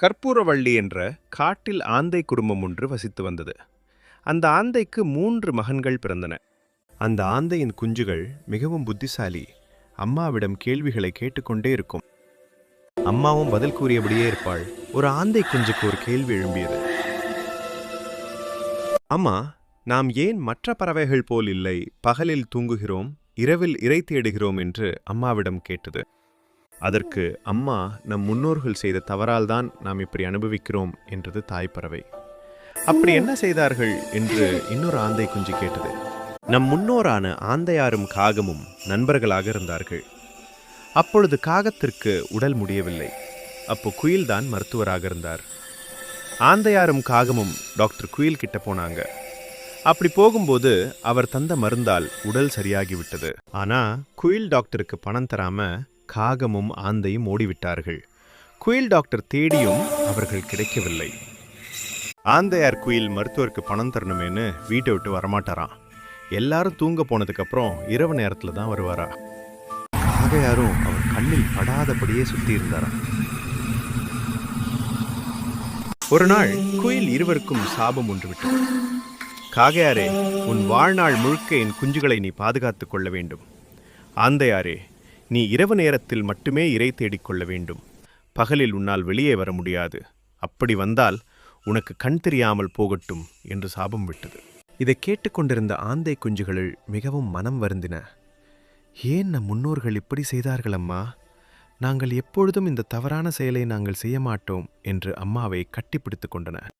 கற்பூரவள்ளி என்ற காட்டில் ஆந்தை குடும்பம் ஒன்று வசித்து வந்தது. அந்த ஆந்தைக்கு 3 மகன்கள் பிறந்தன. அந்த ஆந்தையின் குஞ்சுகள் மிகவும் புத்திசாலி. அம்மாவிடம் கேள்விகளை கேட்டுக்கொண்டே இருக்கும். அம்மாவும் பதில் கூறியபடியே இருப்பாள். ஒரு ஆந்தை குஞ்சுக்கு ஒரு கேள்வி எழும்பியது. அம்மா, நாம் ஏன் மற்ற பறவைகள் போல் இல்லை, பகலில் தூங்குகிறோம், இரவில் இரை தேடுகிறோம் என்று அம்மாவிடம் கேட்டது. அதற்கு அம்மா, நம் முன்னோர்கள் செய்த தவறால்தான் நாம் இப்படி அனுபவிக்கிறோம் என்றது தாய்ப்பறவை. அப்படி என்ன செய்தார்கள் என்று இன்னொரு ஆந்தை குஞ்சு கேட்டது. நம் முன்னோரான ஆந்தையாரும் காகமும் நண்பர்களாக இருந்தார்கள். அப்பொழுது காகத்திற்கு உடல் முடியவில்லை. அப்போ குயில்தான் மருத்துவராக இருந்தார். ஆந்தையாரும் காகமும் டாக்டர் குயில் கிட்ட போனாங்க. அப்படி போகும்போது அவர் தந்த மருந்தால் உடல் சரியாகிவிட்டது. ஆனா குயில் டாக்டருக்கு பணம் தராம காகமும் ஆந்தையும் ஓடிவிட்டார்கள். குயில் டாக்டர் தேடியும் அவர்கள் கிடைக்கவில்லை. ஆந்தையார் குயில் மருத்துவருக்கு பணம் தரணுமேனு வீட்டை விட்டு வரமாட்டாராம். எல்லாரும் தூங்க போனதுக்கு அப்புறம் இரவு நேரத்துல தான் வருவாரா. காகையாரும் அவர் கண்ணில் படாதபடியே சுத்தி இருந்தாராம். ஒரு நாள் குயில் இருவருக்கும் சாபம் ஒன்று விட்டது. காகையாரே, உன் வாழ்நாள் முழுக்க என் குஞ்சுகளை நீ பாதுகாத்துக் கொள்ள வேண்டும். ஆந்தையாரே, நீ இரவு நேரத்தில் மட்டுமே இரை தேடிக்கொள்ள வேண்டும். பகலில் உன்னால் வெளியே வர முடியாது. அப்படி வந்தால் உனக்கு கண் தெரியாமல் போகட்டும் என்று சாபம் விட்டது. இதை கேட்டுக்கொண்டிருந்த ஆந்தை குஞ்சுகள் மிகவும் மனம் வருந்தின. ஏன் நம் முன்னோர்கள் இப்படி செய்தார்கள் அம்மா? நாங்கள் எப்பொழுதும் இந்த தவறான செயலை நாங்கள் செய்ய மாட்டோம் என்று அம்மாவை கட்டிப்பிடித்து கொண்டன.